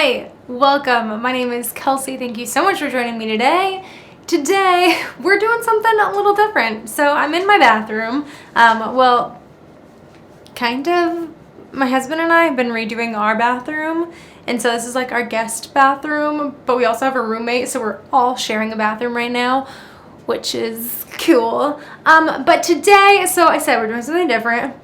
Hey, welcome. My name is Kelsey. Thank you so much for joining me today. Today, we're doing something a little different. So I'm in my bathroom. Kind of. My husband and I have been redoing our bathroom. And so this is like our guest bathroom, but we also have a roommate, so we're all sharing a bathroom right now, which is cool. But today, so I said we're doing something different.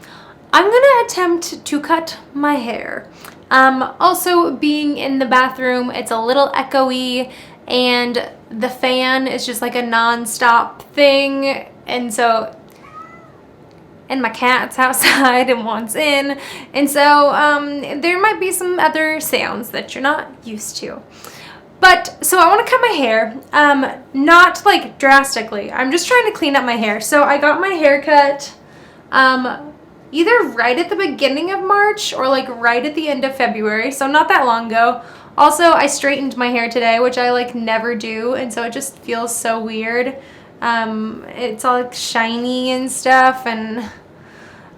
I'm gonna attempt to cut my hair. Also being in the bathroom, it's a little echoey and the fan is just like a non-stop thing. And my cat's outside and wants in. And so, there might be some other sounds that you're not used to. So I want to cut my hair, not like drastically. I'm just trying to clean up my hair. So I got my hair cut, either right at the beginning of March or like right at the end of February, so not that long ago. Also, I straightened my hair today, which I like never do, and so it just feels so weird. It's all like shiny and stuff, and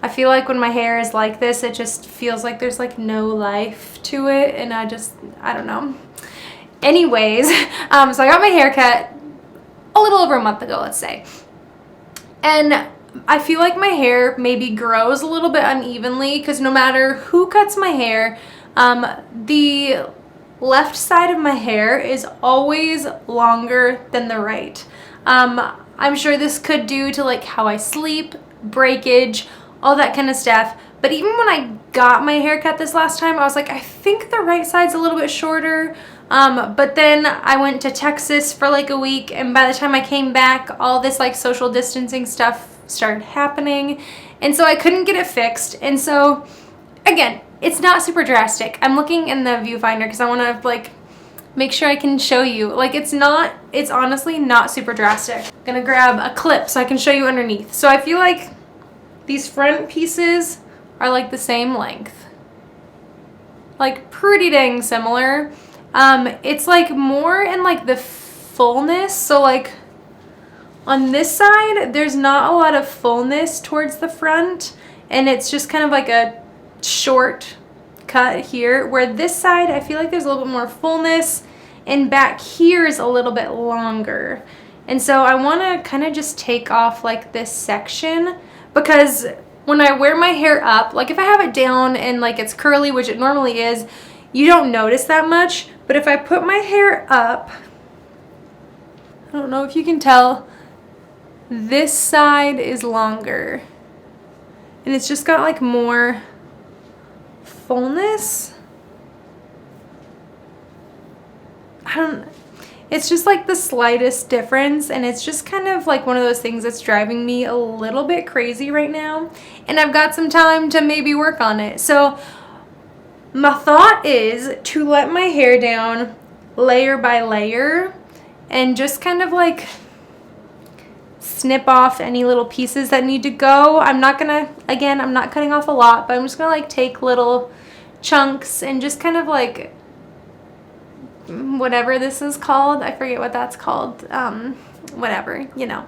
I feel like when my hair is like this, it just feels like there's like no life to it, and I don't know. Anyways, so I got my hair cut a little over a month ago, let's say, and I feel like my hair maybe grows a little bit unevenly because no matter who cuts my hair, the left side of my hair is always longer than the right. I'm sure this could due to like how I sleep, breakage, all that kind of stuff. But even when I got my hair cut this last time, I was like, I think the right side's a little bit shorter. But then I went to Texas for like a week, and by the time I came back, all this like social distancing stuff started happening, and so I couldn't get it fixed. And so again, it's not super drastic. I'm looking in the viewfinder because I want to like make sure I can show you. Like it's honestly not super drastic. I'm gonna grab a clip so I can show you underneath. So I feel like these front pieces are like the same length, like pretty dang similar. It's like more in like the fullness, so like on this side, there's not a lot of fullness towards the front, and it's just kind of like a short cut here, where this side, I feel like there's a little bit more fullness, and back here is a little bit longer. And so I want to kind of just take off like this section, because when I wear my hair up, like if I have it down and like it's curly, which it normally is, you don't notice that much. But if I put my hair up, I don't know if you can tell, this side is longer, and it's just got like more fullness. It's just like the slightest difference, and it's just kind of like one of those things that's driving me a little bit crazy right now, and I've got some time to maybe work on it. So my thought is to let my hair down layer by layer and just kind of like snip off any little pieces that need to go. I'm not cutting off a lot, but I'm just gonna like take little chunks and just kind of like whatever this is called, I forget what that's called, whatever, you know.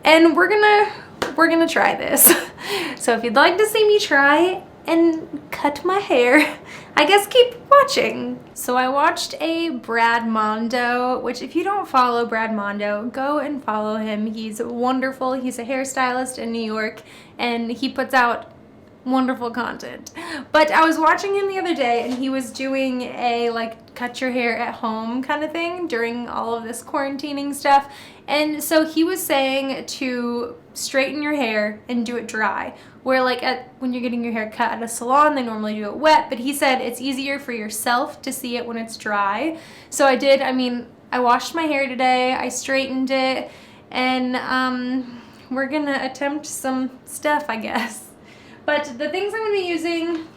And we're gonna try this. So if you'd like to see me try and cut my hair, I guess keep watching. So I watched a Brad Mondo, which if you don't follow Brad Mondo, go and follow him. He's wonderful. He's a hairstylist in New York, and he puts out wonderful content. But I was watching him the other day, and he was doing a like cut your hair at home kind of thing during all of this quarantining stuff. And so he was saying to straighten your hair and do it dry, where like when you're getting your hair cut at a salon, they normally do it wet, but he said it's easier for yourself to see it when it's dry. So I did. I washed my hair today, I straightened it, and we're gonna attempt some stuff, I guess. But the things I'm gonna be using,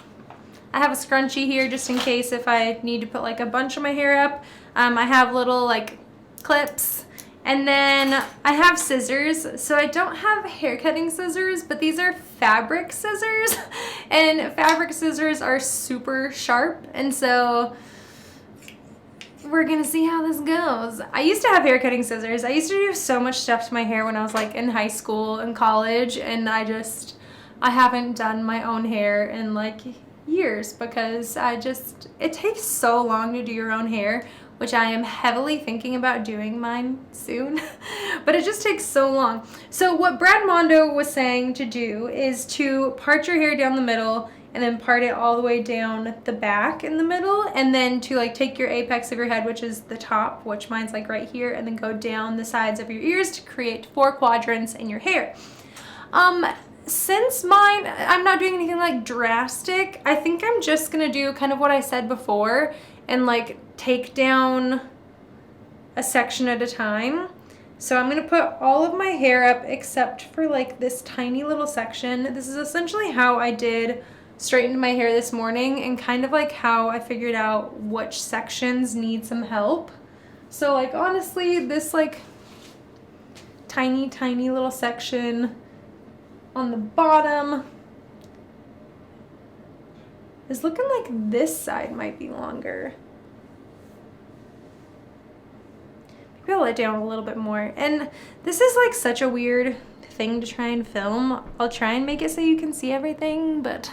I have a scrunchie here just in case if I need to put like a bunch of my hair up. I have little like clips, and then I have scissors. So I don't have hair cutting scissors, but these are fabric scissors, and fabric scissors are super sharp, and so we're gonna see how this goes. I used to have hair cutting scissors. I used to do so much stuff to my hair when I was like in high school and college, and I haven't done my own hair in like years because it takes so long to do your own hair, which I am heavily thinking about doing mine soon, but it just takes so long. So what Brad Mondo was saying to do is to part your hair down the middle and then part it all the way down the back in the middle, and then to like take your apex of your head, which is the top, which mine's like right here, and then go down the sides of your ears to create 4 quadrants in your hair. Since mine, I'm not doing anything like drastic, I think I'm just gonna do kind of what I said before and like take down a section at a time. So I'm gonna put all of my hair up except for like this tiny little section. This is essentially how I did straighten my hair this morning and kind of like how I figured out which sections need some help. So like honestly, this like tiny little section on the bottom is looking like this side might be longer. Maybe I'll let down a little bit more. And this is like such a weird thing to try and film. I'll try and make it so you can see everything, but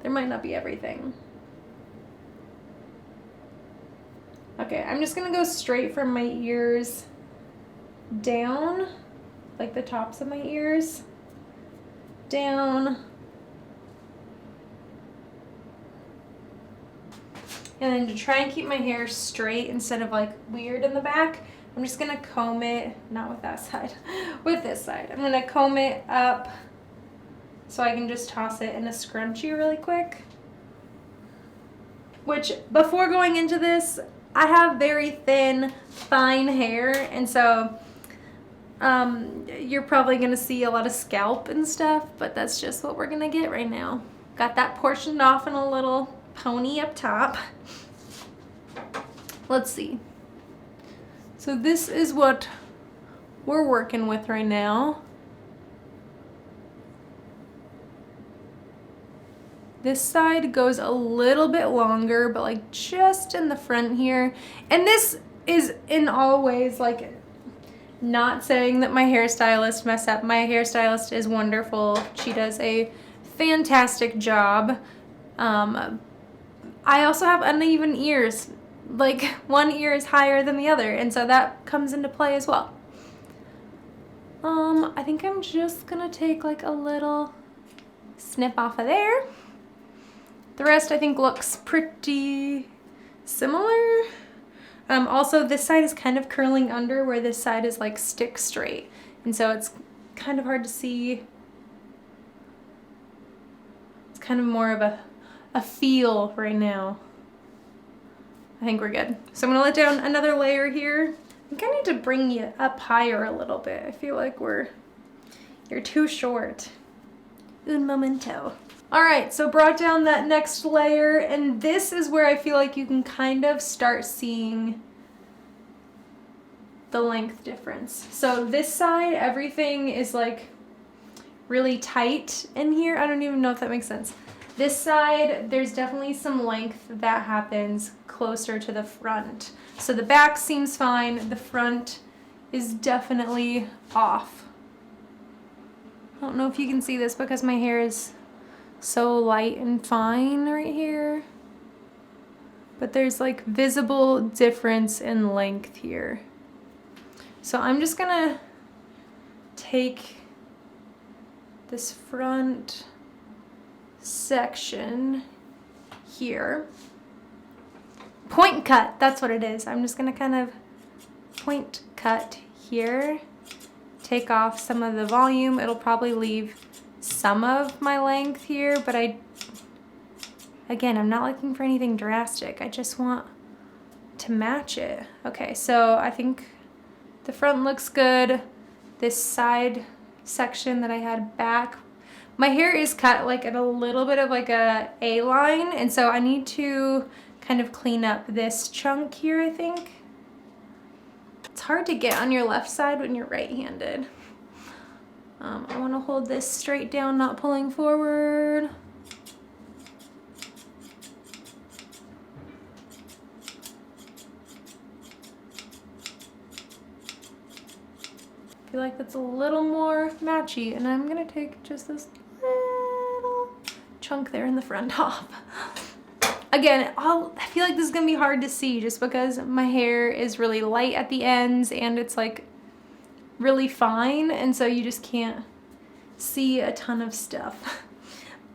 there might not be everything. Okay, I'm just gonna go straight from my ears down, like the tops of my ears, down, and then to try and keep my hair straight instead of like weird in the back, I'm just gonna comb it, not with that side, with this side. I'm gonna comb it up so I can just toss it in a scrunchie really quick. Which, before going into this, I have very thin, fine hair, and so you're probably gonna see a lot of scalp and stuff, but that's just what we're gonna get right now. Got that portioned off in a little pony up top. Let's see. So this is what we're working with right now. This side goes a little bit longer, but like just in the front here. And this is in all ways like not saying that my hairstylist messed up. My hairstylist is wonderful. She does a fantastic job. I also have uneven ears. Like one ear is higher than the other, and so that comes into play as well. I think I'm just gonna take like a little snip off of there. The rest I think looks pretty similar. Also this side is kind of curling under where this side is like stick straight, and so it's kind of hard to see. It's kind of more of a feel right now. I think we're good. So I'm gonna let down another layer here. I think I need to bring you up higher a little bit. I feel like you're too short. Un momento. All right, so brought down that next layer, and this is where I feel like you can kind of start seeing the length difference. So this side, everything is like really tight in here. I don't even know if that makes sense. This side, there's definitely some length that happens closer to the front. So the back seems fine, the front is definitely off. I don't know if you can see this because my hair is so light and fine right here, but there's like visible difference in length here. So I'm just gonna take this front section here, point cut, that's what it is. I'm just gonna kind of point cut here, take off some of the volume. It'll probably leave some of my length here, but again, I'm not looking for anything drastic. I just want to match it. Okay, so I think the front looks good. This side section that I had back, my hair is cut like at a little bit of like a A-line, and so I need to kind of clean up this chunk here, I think. It's hard to get on your left side when you're right-handed. I want to hold this straight down, not pulling forward. I feel like that's a little more matchy, and I'm gonna take just this little chunk there in the front off. Again, I feel like this is gonna be hard to see just because my hair is really light at the ends and it's like really fine, and so you just can't see a ton of stuff.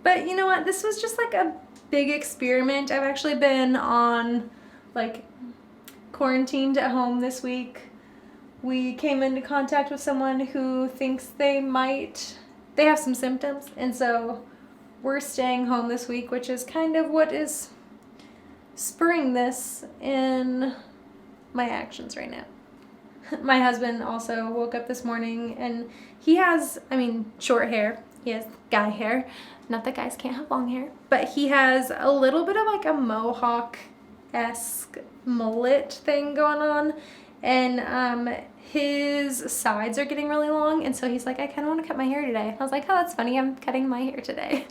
But you know what? This was just like a big experiment. I've actually been on like quarantined at home this week. We came into contact with someone who thinks they have some symptoms, and so we're staying home this week, which is kind of what is spurring this in my actions right now. My husband also woke up this morning and he has, short hair. He has guy hair. Not that guys can't have long hair, but he has a little bit of like a mohawk-esque mullet thing going on, and his sides are getting really long, and so he's like, I kind of want to cut my hair today. I was like, oh, that's funny, I'm cutting my hair today.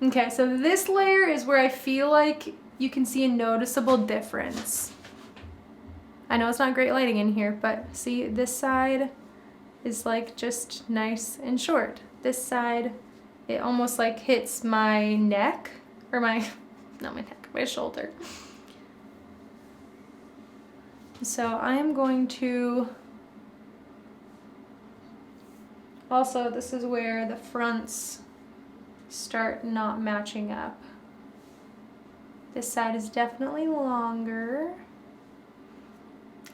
Okay, so this layer is where I feel like you can see a noticeable difference. I know it's not great lighting in here, but see, this side is like just nice and short. This side, it almost like hits my neck, or not my neck, my shoulder. So I am going to, also this is where the fronts start not matching up. This side is definitely longer.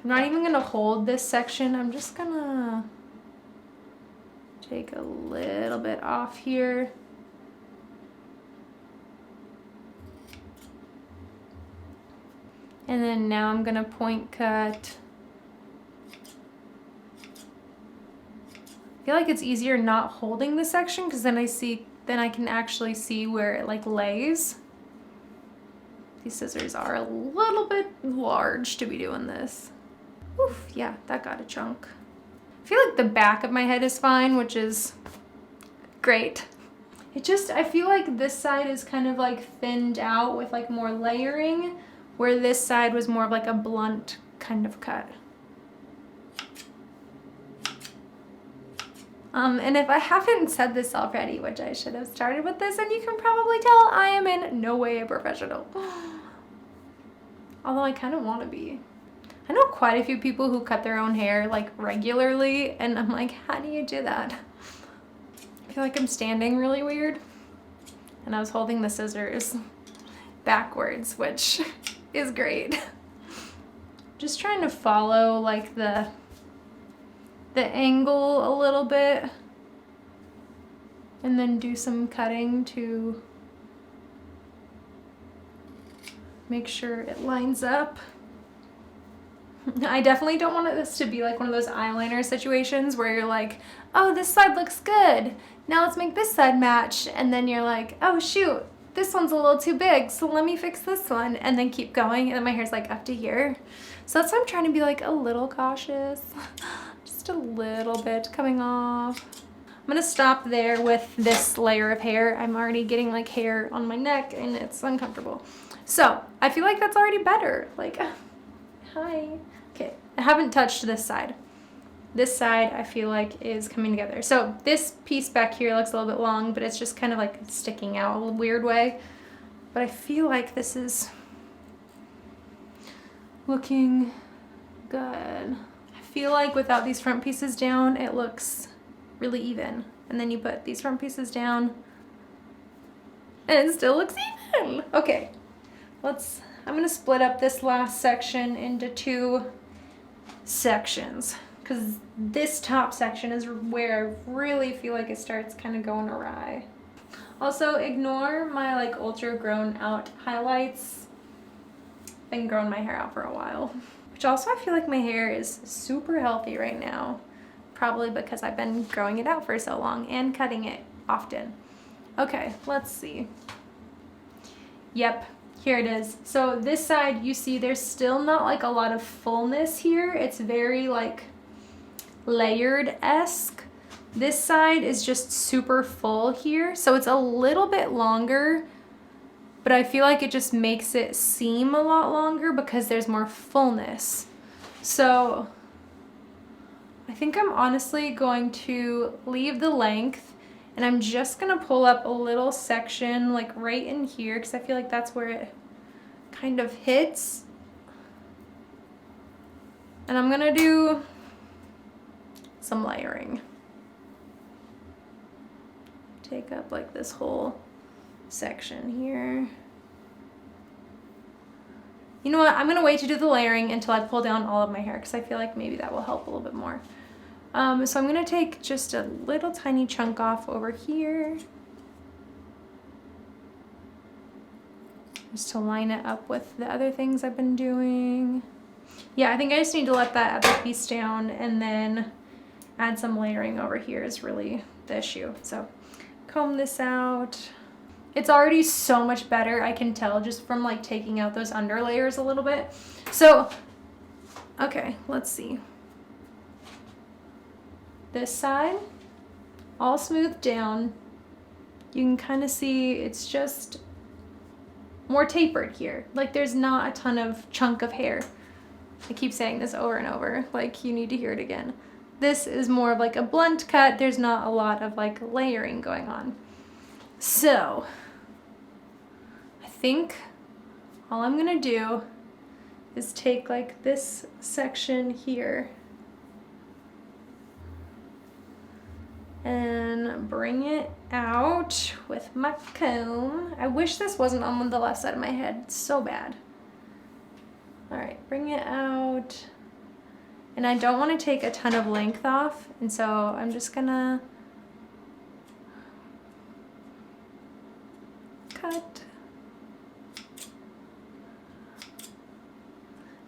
I'm not even gonna hold this section. I'm just gonna take a little bit off here. And then now I'm gonna point cut. I feel like it's easier not holding the section because then I can actually see where it like lays. These scissors are a little bit large to be doing this. Oof, yeah, that got a chunk. I feel like the back of my head is fine, which is great. I feel like this side is kind of like thinned out with like more layering, where this side was more of like a blunt kind of cut. And if I haven't said this already, which I should have started with this, and you can probably tell I am in no way a professional. Although I kind of want to be. I know quite a few people who cut their own hair like regularly, and I'm like, how do you do that? I feel like I'm standing really weird. And I was holding the scissors backwards, which is great. Just trying to follow like the angle a little bit, and then do some cutting to make sure it lines up. I definitely don't want this to be like one of those eyeliner situations where you're like, oh, this side looks good, now let's make this side match, and then you're like, oh shoot, this one's a little too big, so let me fix this one, and then keep going, and then my hair's like up to here. So that's why I'm trying to be like a little cautious. Just a little bit coming off. I'm gonna stop there with this layer of hair. I'm already getting like hair on my neck and it's uncomfortable. So I feel like that's already better. Like, hi. Okay, I haven't touched this side. This side I feel like is coming together. So this piece back here looks a little bit long, but it's just kind of like sticking out a weird way. But I feel like this is looking good. I feel like without these front pieces down, it looks really even. And then you put these front pieces down and it still looks even. Okay, I'm gonna split up this last section into two sections because this top section is where I really feel like it starts kind of going awry. Also, ignore my like ultra grown out highlights. Been growing my hair out for a while. Which also I feel like my hair is super healthy right now. Probably because I've been growing it out for so long and cutting it often. Okay, let's see. Yep, here it is. So this side, you see there's still not like a lot of fullness here. It's very like layered-esque. This side is just super full here. So it's a little bit longer, but I feel like it just makes it seem a lot longer because there's more fullness. So I think I'm honestly going to leave the length and I'm just gonna pull up a little section like right in here because I feel like that's where it kind of hits. And I'm gonna do some layering. Take up like this whole section here. You know what? I'm gonna wait to do the layering until I pull down all of my hair because I feel like maybe that will help a little bit more. So I'm gonna take just a little tiny chunk off over here, just to line it up with the other things I've been doing. Yeah, I think I just need to let that other piece down and then add some layering over here is really the issue. So comb this out. It's already so much better, I can tell, just from like taking out those under layers a little bit. So, okay, let's see. This side, all smoothed down. You can kind of see it's just more tapered here. Like there's not a ton of chunk of hair. I keep saying this over and over, like you need to hear it again. This is more of like a blunt cut. There's not a lot of like layering going on. So, I think all I'm gonna do is take like this section here and bring it out with my comb. I wish this wasn't on the left side of my head, it's so bad. All right, bring it out. And I don't want to take a ton of length off, and so I'm just gonna cut.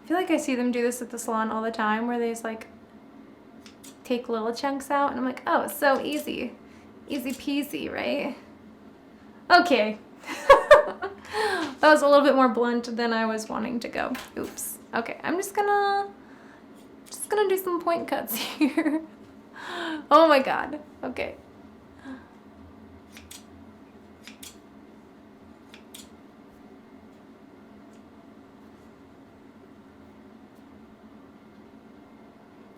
I feel like I see them do this at the salon all the time where they just like take little chunks out, and I'm like, oh, it's so easy. Easy peasy, right? Okay. That was a little bit more blunt than I was wanting to go. Oops. Okay, I'm just gonna do some point cuts here. Oh my god. Okay.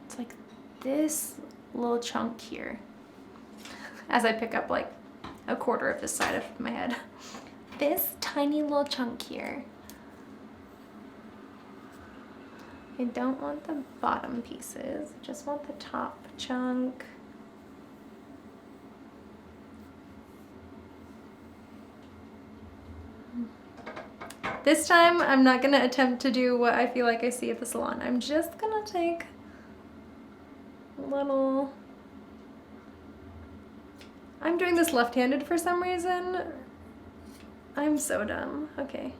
It's like this little chunk here as I pick up like a quarter of this side of my head. This tiny little chunk here. I don't want the bottom pieces, I just want the top chunk. This time, I'm not gonna attempt to do what I feel like I see at the salon. I'm just gonna take a little... I'm doing this left-handed for some reason. I'm so dumb. Okay.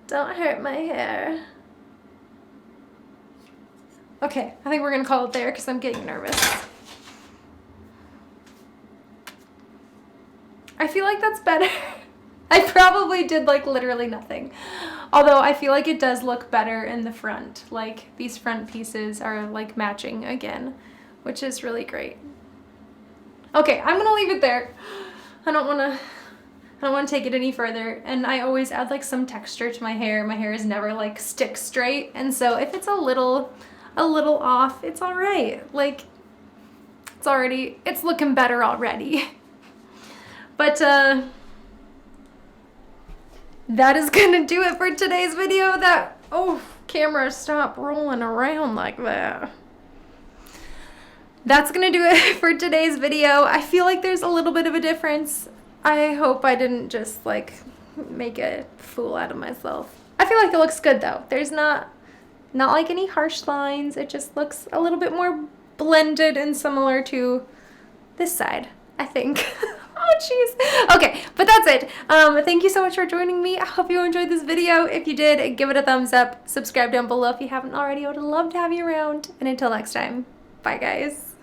Don't hurt my hair. Okay, I think we're gonna call it there because I'm getting nervous. I feel like that's better. I probably did like literally nothing. Although I feel like it does look better in the front. Like these front pieces are like matching again, which is really great. Okay, I'm gonna leave it there. I don't wanna take it any further, and I always add like some texture to my hair. My hair is never like stick straight, and so if it's a little off, it's all right. Like it's looking better already. But that is gonna do it for today's video. Camera, stop rolling around like that. That's gonna do it for today's video. I feel like there's a little bit of a difference. I hope I didn't just like make a fool out of myself. I feel like it looks good though. There's not like any harsh lines. It just looks a little bit more blended and similar to this side, I think. Oh jeez. Okay, but that's it. Thank you so much for joining me. I hope you enjoyed this video. If you did, give it a thumbs up. Subscribe down below if you haven't already. I would love to have you around. And until next time, bye guys.